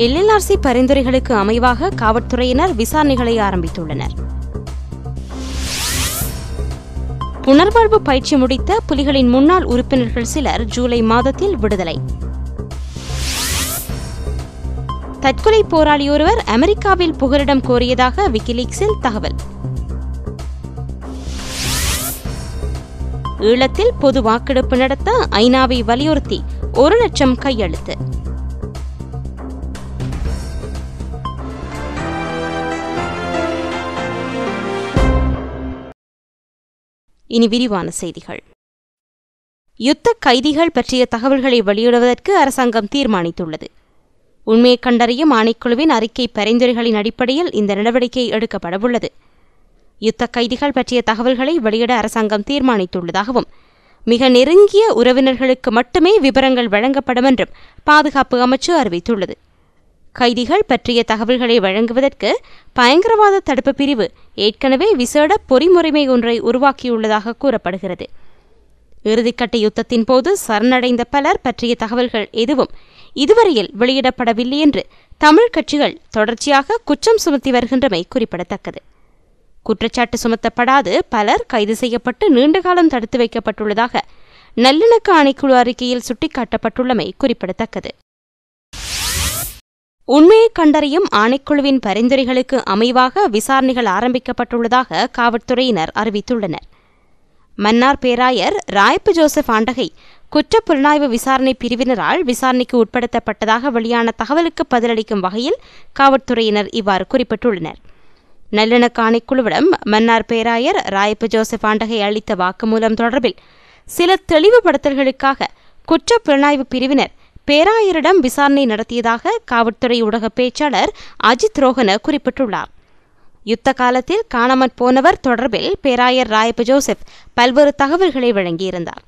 LLRC பரிந்துரைகளுக்கு அமைவாக காவல்துறையினர் விசாரணைகளை ஆரம்பித்துள்ளனர். புனர்வாழ்வு பயிற்சி முடித்த புலிகளின் முன்னாள் உறுப்பினர்கள் சிலர் ஜூலை மாதத்தில் விடுதலை. தற்கொலை போராளியொருவர் அமெரிக்காவில் புகலிடம் கோரியதாக விக்கிலீக்ஸில் தகவல். ஈழத்தில் பொது வாக்கெடுப்பு நடத்த ஐநாவை வலியுறுத்தி 1,00,000 கையெழுத்து. இனி விரிவான செய்திகள். யுத்த கைதிகள் பற்றிய தகவல்களை வெளியிடுவதற்கு அரசாங்கம் தீர்மானித்துள்ளது. உண்மையை கண்டறியும் ஆணைக்குழுவின் அறிக்கை பரிந்துரைகளின் அடிப்படையில் இந்த நடவடிக்கை எடுக்கப்படவுள்ளது. யுத்த கைதிகள் பற்றிய தகவல்களை வெளியிட அரசாங்கம் தீர்மானித்துள்ளதாகவும் மிக நெருங்கிய உறவினர்களுக்கு மட்டுமே விவரங்கள் வழங்கப்படும் என்றும் பாதுகாப்பு அமைச்சு அறிவித்துள்ளது. கைதிகள் பற்றிய தகவல்களை வழங்குவதற்கு பயங்கரவாத தடுப்பு பிரிவு ஏற்கனவே விசேட பொறிமுறைமை ஒன்றை உருவாக்கியுள்ளதாக கூறப்படுகிறது. இறுதிக்கட்ட யுத்தத்தின் போது சரணடைந்த பலர் பற்றிய தகவல்கள் எதுவும் இதுவரையில் வெளியிடப்படவில்லை என்று தமிழ் கட்சிகள் தொடர்ச்சியாக குற்றம் சுமத்தி வருகின்றமை குறிப்பிடத்தக்கது. குற்றச்சாட்டு சுமத்தப்படாது பலர் கைது செய்யப்பட்டு நீண்டகாலம் தடுத்து வைக்கப்பட்டுள்ளதாக நல்லிணக்க ஆணைக்குழு அறிக்கையில் சுட்டிக்காட்டப்பட்டுள்ளமை குறிப்பிடத்தக்கது. உண்மையை கண்டறியும் ஆணைக்குழுவின் பரிந்துரைகளுக்கு அமைவாக விசாரணைகள் ஆரம்பிக்கப்பட்டுள்ளதாக காவல்துறையினர் அறிவித்துள்ளனர். மன்னார் பேராயர் ராயப்பு ஜோசப் ஆண்டகை குற்றப்புலனாய்வு விசாரணை பிரிவினரால் விசாரணைக்கு உட்படுத்தப்பட்டதாக வெளியான தகவலுக்கு பதிலளிக்கும் வகையில் காவல்துறையினர் இவ்வாறு குறிப்பிட்டுள்ளனர். நல்லிணக்க ஆணைக்குழுவிடம் மன்னார் பேராயர் ராயப்பு ஜோசப் ஆண்டகை அளித்த வாக்குமூலம் தொடர்பில் சில தெளிவுபடுத்தல்களுக்காக குற்றப்புலனாய்வு பிரிவினர் பேராயரிடம் விசாரணை நடத்தியதாக காவல்துறை ஊடக பேச்சாளர் அஜித் ரோஹன குறிப்பிட்டுள்ளார். யுத்த காலத்தில் காணாமற் போனவர் தொடர்பில் பேராயர் ராயப்பு ஜோசப் பல்வேறு தகவல்களை வழங்கியிருந்தார்.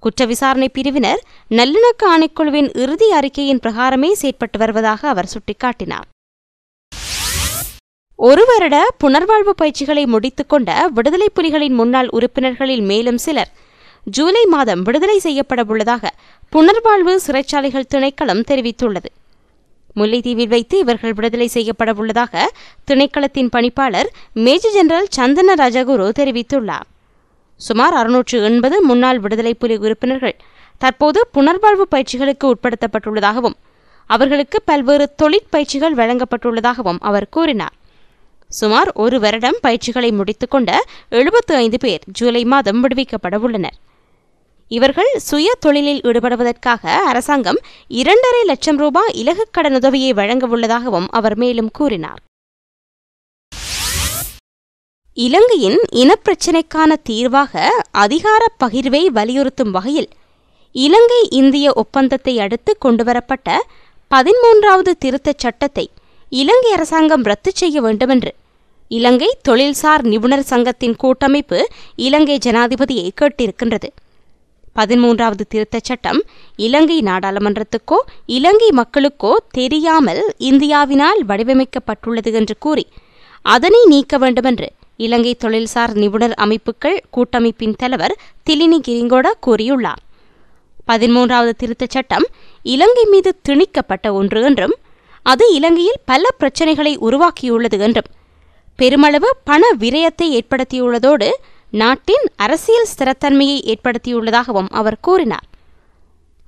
குற்ற விசாரணை பிரிவினர் நல்லிணக்க ஆணைக்குழுவின் இறுதி அறிக்கையின் பிரகாரமே செயற்பட்டு வருவதாக அவர் சுட்டிக்காட்டினார். 1 வருட புனர்வாழ்வு பயிற்சிகளை முடித்துக் கொண்ட விடுதலை புலிகளின் முன்னாள் உறுப்பினர்களில் மேலும் சிலர் ஜூலை மாதம் விடுதலை செய்யப்படவுள்ளதாக புனர்வாழ்வு சிறைச்சாலைகள் திணைக்களம் தெரிவித்துள்ளது. முல்லைத்தீவில் வைத்து இவர்கள் விடுதலை செய்யப்படவுள்ளதாக திணைக்களத்தின் பணிப்பாளர் மேஜர் ஜெனரல் சந்தன ராஜகுரு தெரிவித்துள்ளார். சுமார் 680 முன்னாள் விடுதலை புலி உறுப்பினர்கள் தற்போது புனர்வாழ்வு பயிற்சிகளுக்கு உட்படுத்தப்பட்டுள்ளதாகவும் அவர்களுக்கு பல்வேறு தொழிற்பயிற்சிகள் வழங்கப்பட்டுள்ளதாகவும் அவர் கூறினார். சுமார் 1 வருடம் பயிற்சிகளை முடித்துக்கொண்ட 75 பேர் ஜூலை மாதம் விடுவிக்கப்படவுள்ளனர். இவர்கள் சுய தொழிலில் ஈடுபடுவதற்காக அரசாங்கம் 2.5 லட்சம் ரூபாய் இலகுக் கடனுதவியை வழங்கவுள்ளதாகவும் அவர் மேலும் கூறினார். இலங்கையின் இனப்பிரச்சினைக்கான தீர்வாக அதிகார பகிர்வை வலியுறுத்தும் வகையில் இலங்கை இந்திய ஒப்பந்தத்தை அடுத்து கொண்டுவரப்பட்ட 13வது திருத்தச் சட்டத்தை இலங்கை அரசாங்கம் ரத்து செய்ய வேண்டுமென்று இலங்கை தொழில்சார் நிபுணர் சங்கத்தின் கூட்டமைப்பு இலங்கை ஜனாதிபதியை கேட்டிருக்கின்றது. 13வது திருத்தச் சட்டம் இலங்கை நாடாளுமன்றத்துக்கோ இலங்கை மக்களுக்கோ தெரியாமல் இந்தியாவினால் வடிவமைக்கப்பட்டுள்ளது என்று கூறி அதனை நீக்க வேண்டுமென்று இலங்கை தொழில்சார் நிபுணர் அமைப்புகள் கூட்டமைப்பின் தலைவர் திலினி கிரிங்கோட கூறியுள்ளார். 13வது திருத்தச் சட்டம் இலங்கை மீது திணிக்கப்பட்ட ஒன்று என்றும் அது இலங்கையில் பல பிரச்சினைகளை உருவாக்கியுள்ளது என்றும் பெருமளவு பண விரயத்தை ஏற்படுத்தியுள்ளதோடு நாட்டின் அரசியல் ஸ்திரத்தன்மையை ஏற்படுத்தியுள்ளதாகவும் அவர் கூறினார்.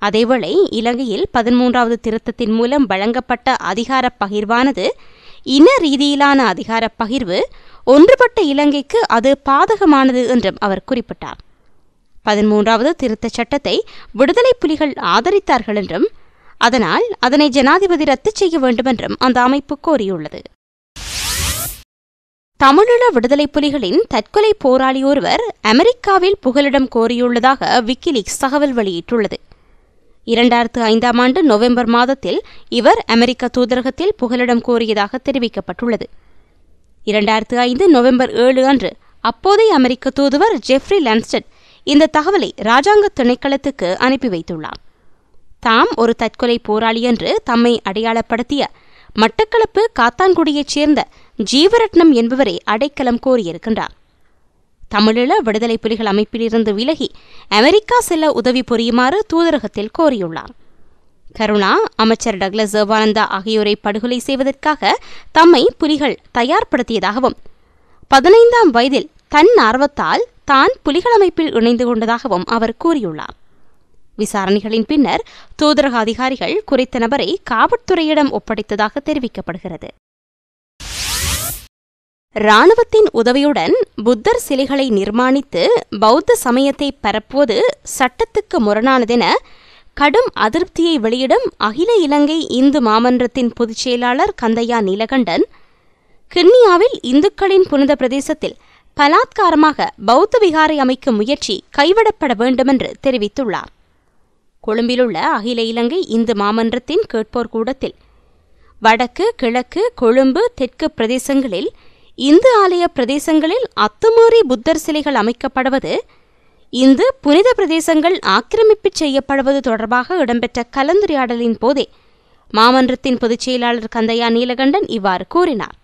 அதேவேளை இலங்கையில் 13வது திருத்தத்தின் மூலம் வழங்கப்பட்ட அதிகார பகிர்வானது இன ரீதியிலான அதிகார பகிர்வு, ஒன்றுபட்ட இலங்கைக்கு அது பாதகமானது என்றும் அவர் குறிப்பிட்டார். 13வது திருத்தச் சட்டத்தை விடுதலை புலிகள் ஆதரித்தார்கள் என்றும் அதனால் அதனை ஜனாதிபதி ரத்து செய்ய வேண்டுமென்றும் அந்த அமைப்பு கோரியுள்ளது. தமிழீழ விடுதலை புலிகளின் தற்கொலை போராளி ஒருவர் அமெரிக்காவில் புகலிடம் கோரியுள்ளதாக விக்கிலீக்ஸ் தகவல் வெளியிட்டுள்ளது. 2005ஆம் ஆண்டு நவம்பர் மாதத்தில் இவர் அமெரிக்க தூதரகத்தில் புகலிடம் கோரியதாக தெரிவிக்கப்பட்டுள்ளது. 2005 நவம்பர் 7 அன்று அப்போதைய அமெரிக்க தூதுவர் ஜெஃப்ரி லான்ஸ்டட் இந்த தகவலை இராஜாங்க திணைக்களத்துக்கு அனுப்பி வைத்துள்ளார். தாம் ஒரு தற்கொலை போராளி என்று தம்மை அடையாளப்படுத்திய மட்டக்களப்பு காத்தான்குடியைச் சேர்ந்த ஜீவரட்னம் என்பவரை அடைக்கலம் கோரியிருக்கின்றார். தமிழீழ விடுதலை புலிகள் அமைப்பிலிருந்து விலகி அமெரிக்கா செல்ல உதவி புரியுமாறு தூதரகத்தில் கோரியுள்ளார். கருணா, அமைச்சர் டக்ளஸ் தேவானந்தா ஆகியோரை படுகொலை செய்வதற்காக தம்மை புலிகள் தயார்படுத்தியதாகவும் 15ஆம் வயதில் தன் ஆர்வத்தால் தான் புலிகள் அமைப்பில் இணைந்து கொண்டதாகவும் அவர் கூறியுள்ளார். விசாரணைகளின் பின்னர் தூதரக அதிகாரிகள் குறித்த நபரை காவல்துறையிடம் ஒப்படைத்ததாக தெரிவிக்கப்படுகிறது. இராணுவத்தின் உதவியுடன் புத்தர் சிலைகளை நிர்மாணித்து பௌத்த சமயத்தை பரப்புவது சட்டத்துக்கு முரணானதென கடும் அதிருப்தியை வெளியிடும் அகில இலங்கை இந்து மாமன்றத்தின் பொதுச் செயலாளர் கந்தையா நீலகண்டன், கிண்ணியாவில் இந்துக்களின் புனித பிரதேசத்தில் பலாத்காரமாக பௌத்த விகாரை அமைக்கும் முயற்சி கைவிடப்பட வேண்டுமென்று தெரிவித்துள்ளார். கொழும்பிலுள்ள அகில இலங்கை இந்து மாமன்றத்தின் கேட்போர் கூடத்தில் வடக்கு, கிழக்கு, கொழும்பு, தெற்கு பிரதேசங்களில் இந்து ஆலய பிரதேசங்களில் அத்துமீறி புத்தர் சிலைகள் அமைக்கப்படுவது, இந்து புனித பிரதேசங்கள் ஆக்கிரமிப்பு செய்யப்படுவது தொடர்பாக இடம்பெற்ற கலந்துரையாடலின் போதே மாமன்றத்தின் பொதுச் செயலாளர் கந்தையா நீலகண்டன் இவ்வாறு கூறினார்.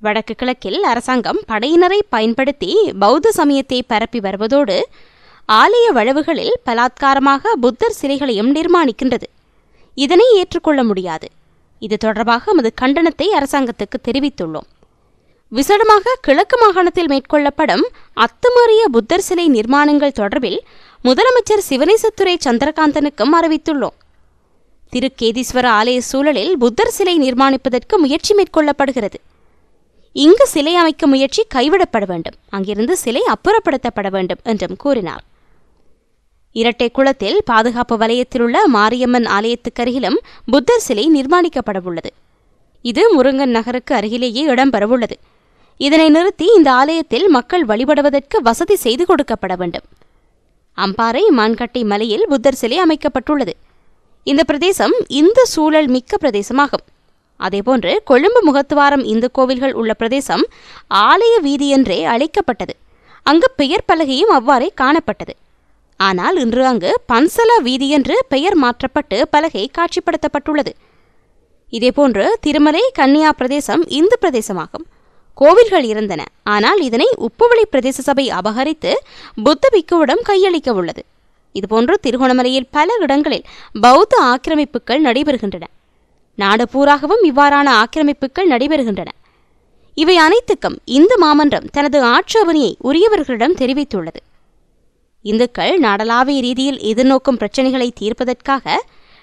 வடக்கு கிழக்கில் அரசாங்கம் படையினரை பயன்படுத்தி பௌத்த சமயத்தை பரப்பி வருவதோடு ஆலய வளவுகளில் பலாத்காரமாக புத்தர் சிலைகளையும் நிர்மாணிக்கின்றது. இதனை ஏற்றுக்கொள்ள முடியாது. இது தொடர்பாக நமது கண்டனத்தை அரசாங்கத்துக்கு தெரிவித்துள்ளோம். விசேடமாக கிழக்கு மாகாணத்தில் மேற்கொள்ளப்படும் அத்துமீறிய புத்தர் சிலை நிர்மாணங்கள் தொடர்பில் முதலமைச்சர் சிவனேசத்துறை சந்திரகாந்தனுக்கும் அறிவித்துள்ளோம். திருக்கேதீஸ்வர ஆலய சூழலில் புத்தர் சிலை நிர்மாணிப்பதற்கு முயற்சி மேற்கொள்ளப்படுகிறது. இங்கு சிலை அமைக்கும் முயற்சி கைவிடப்பட வேண்டும், அங்கிருந்து சிலை அப்புறப்படுத்தப்பட வேண்டும் என்றும் கூறினார். இரட்டை குளத்தில் பாதுகாப்பு வலயத்திலுள்ள மாரியம்மன் ஆலயத்துக்கருகிலும் புத்தர் சிலை நிர்மாணிக்கப்படவுள்ளது. இது முருங்கன் நகருக்கு அருகிலேயே இடம்பெறவுள்ளது. இதனை நிறுத்தி இந்த ஆலயத்தில் மக்கள் வழிபடுவதற்கு வசதி செய்து கொடுக்கப்பட வேண்டும். அம்பாறை மான்கட்டை மலையில் புத்தர் சிலை அமைக்கப்பட்டுள்ளது. இந்த பிரதேசம் இந்து சூழல் மிக்க பிரதேசமாகும். அதேபோன்று கொழும்பு முகத்துவாரம் இந்து கோவில்கள் உள்ள பிரதேசம் ஆலய வீதி என்றே அழைக்கப்பட்டது. அங்கு பெயர் பலகையும் அவ்வாறே காணப்பட்டது. ஆனால் இன்று அங்கு பன்சலா வீதி என்று பெயர் மாற்றப்பட்டு பலகை காட்சிப்படுத்தப்பட்டுள்ளது. இதேபோன்று திருமலை கன்னியா பிரதேசம் இந்து பிரதேசமாகும். கோவில்கள் இருந்தன. ஆனால் இதனை உப்புவளி பிரதேச சபை அபகரித்து புத்த பிக்குவிடம் கையளிக்க உள்ளது. இதுபோன்று திருகோணமலையில் பல இடங்களில் பௌத்த ஆக்கிரமிப்புகள் நடைபெறுகின்றன. நாடு பூராகவும் இவ்வாறான ஆக்கிரமிப்புகள் நடைபெறுகின்றன. இவை அனைத்துக்கும் இந்து மாமன்றம் தனது ஆட்சேபனையை உரியவர்களிடம் தெரிவித்துள்ளது. இந்துக்கள் நாடளாவிய ரீதியில் எதிர்நோக்கும் பிரச்சினைகளை தீர்ப்பதற்காக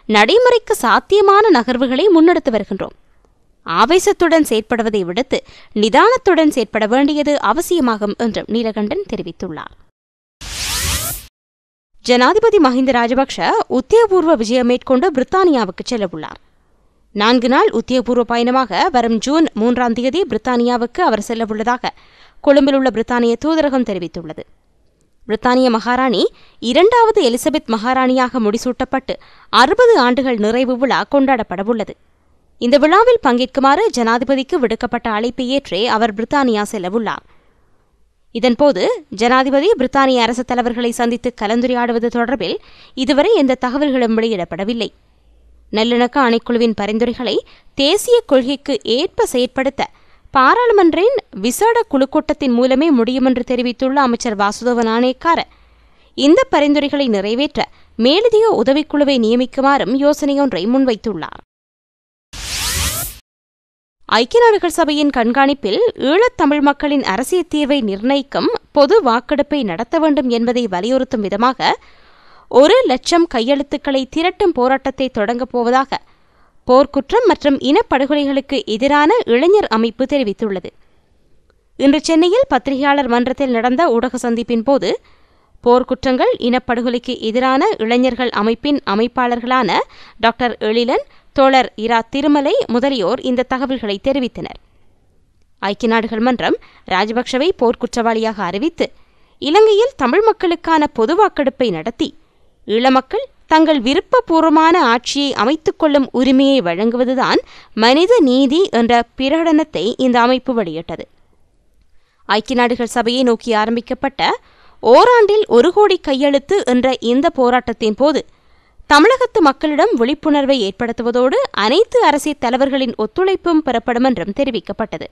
நடைமுறைக்கு சாத்தியமான நகர்வுகளை முன்னெடுத்து வருகின்றோம். ஆவேசத்துடன் செயற்படுவதை விடுத்து நிதானத்துடன் செயற்பட வேண்டியது அவசியமாகும் என்றும் நீலகண்டன் தெரிவித்துள்ளார். ஜனாதிபதி மஹிந்த ராஜபக்ஷ உத்தியோகபூர்வ விஜயம் மேற்கொண்டு பிரித்தானியாவுக்கு செல்லவுள்ளார். 4 நாள் உத்தியோகபூர்வ பயணமாக வரும் ஜூன் 3ஆம் தேதி பிரித்தானியாவுக்கு அவர் செல்லவுள்ளதாக கொழும்பில் உள்ள பிரித்தானிய தூதரகம் தெரிவித்துள்ளது. பிரித்தானிய மகாராணி 2வது எலிசபெத் மகாராணியாக முடிசூட்டப்பட்டு 60 ஆண்டுகள் நிறைவு விழா கொண்டாடப்படவுள்ளது. இந்த விழாவில் பங்கேற்குமாறு ஜனாதிபதிக்கு விடுக்கப்பட்ட அழைப்பை ஏற்றே அவர் பிரித்தானியா செல்லவுள்ளார். இதன்போது ஜனாதிபதி பிரித்தானிய அரசுத் தலைவர்களை சந்தித்து கலந்துரையாடுவது தொடர்பில் இதுவரை எந்த தகவல்களும் வெளியிடப்படவில்லை. நல்லிணக்க ஆணைக்குழுவின் பரிந்துரைகளை தேசிய கொள்கைக்கு ஏற்ப செயற்படுத்த பாராளுமன்றின் விசேட குழு கூட்டத்தின் மூலமே முடியும் என்று தெரிவித்துள்ள அமைச்சர் வாசுதேவ நாணயக்கார, இந்த பரிந்துரைகளை நிறைவேற்ற மேலதிக உதவிக்குழுவை நியமிக்குமாறும் யோசனையொன்றை முன்வைத்துள்ளார். ஐக்கிய நாடுகள் சபையின் கண்காணிப்பில் ஈழத்தமிழ் மக்களின் அரசியல் தீர்வை நிர்ணயிக்கும் பொது வாக்கெடுப்பை நடத்த வேண்டும் என்பதை வலியுறுத்தும் விதமாக 1,00,000 கையெழுத்துக்களை திரட்டும் போராட்டத்தை தொடங்கப் போவதாக போர்க்குற்றம் மற்றும் இனப்படுகொலைகளுக்கு எதிரான இளைஞர் அமைப்பு தெரிவித்துள்ளது. இன்று சென்னையில் பத்திரிகையாளர் மன்றத்தில் நடந்த ஊடக சந்திப்பின் போது போர்க்குற்றங்கள் இனப்படுகொலைக்கு எதிரான இளைஞர்கள் அமைப்பின் அமைப்பாளர்களான டாக்டர் எழிலன், தோழர் இரா திருமலை முதலியோர் இந்த தகவல்களை தெரிவித்தனர். ஐக்கிய நாடுகள் மன்றம் ராஜபக்ஷவை போர்க்குற்றவாளியாக அறிவித்து இலங்கையில் தமிழ் மக்களுக்கான பொது வாக்கெடுப்பை நடத்தி ஈழமக்கள் தங்கள் விருப்பபூர்வமான ஆட்சியை அமைத்துக் கொள்ளும் உரிமையை வழங்குவதுதான் மனித நீதி என்ற பிரகடனத்தை இந்த அமைப்பு வெளியிட்டது. ஐக்கிய நாடுகள் சபையை நோக்கி ஆரம்பிக்கப்பட்ட ஓராண்டில் 1 கோடி கையெழுத்து என்ற இந்த போராட்டத்தின் போது தமிழகத்து மக்களிடம் விழிப்புணர்வை ஏற்படுத்துவதோடு அனைத்து அரசியல் தலைவர்களின் ஒத்துழைப்பும் பெறப்படும் என்றும் தெரிவிக்கப்பட்டது.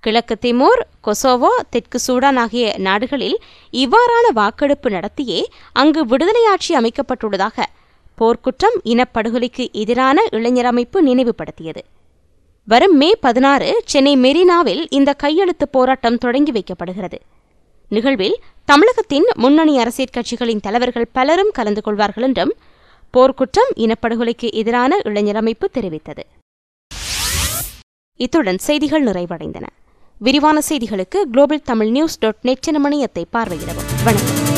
கிழக்கு திமோர், கொசோவோ, தெற்கு சூடான் ஆகிய நாடுகளில் இவ்வாறான வாக்கெடுப்பு நடத்தியே அங்கு விடுதலை ஆட்சி அமைக்கப்பட்டுள்ளதாக போர்க்குற்றம் இனப்படுகொலைக்கு எதிரான இளைஞர் அமைப்பு நினைவுபடுத்தியது. வரும் மே 16 சென்னை மெரினாவில் இந்த கையெழுத்து போராட்டம் தொடங்கி வைக்கப்படுகிறது. நிகழ்வில் தமிழகத்தின் முன்னணி அரசியல் கட்சிகளின் தலைவர்கள் பலரும் கலந்து கொள்வார்கள் என்றும் போர்க்குற்றம் இனப்படுகொலைக்கு எதிரான இளைஞர் அமைப்பு தெரிவித்தது. இத்துடன் செய்திகள் நிறைவடைந்தன. விரிவான செய்திகளுக்கு globaltamilnews.net என இணையத்தை பார்வையிடவும். வணக்கம்.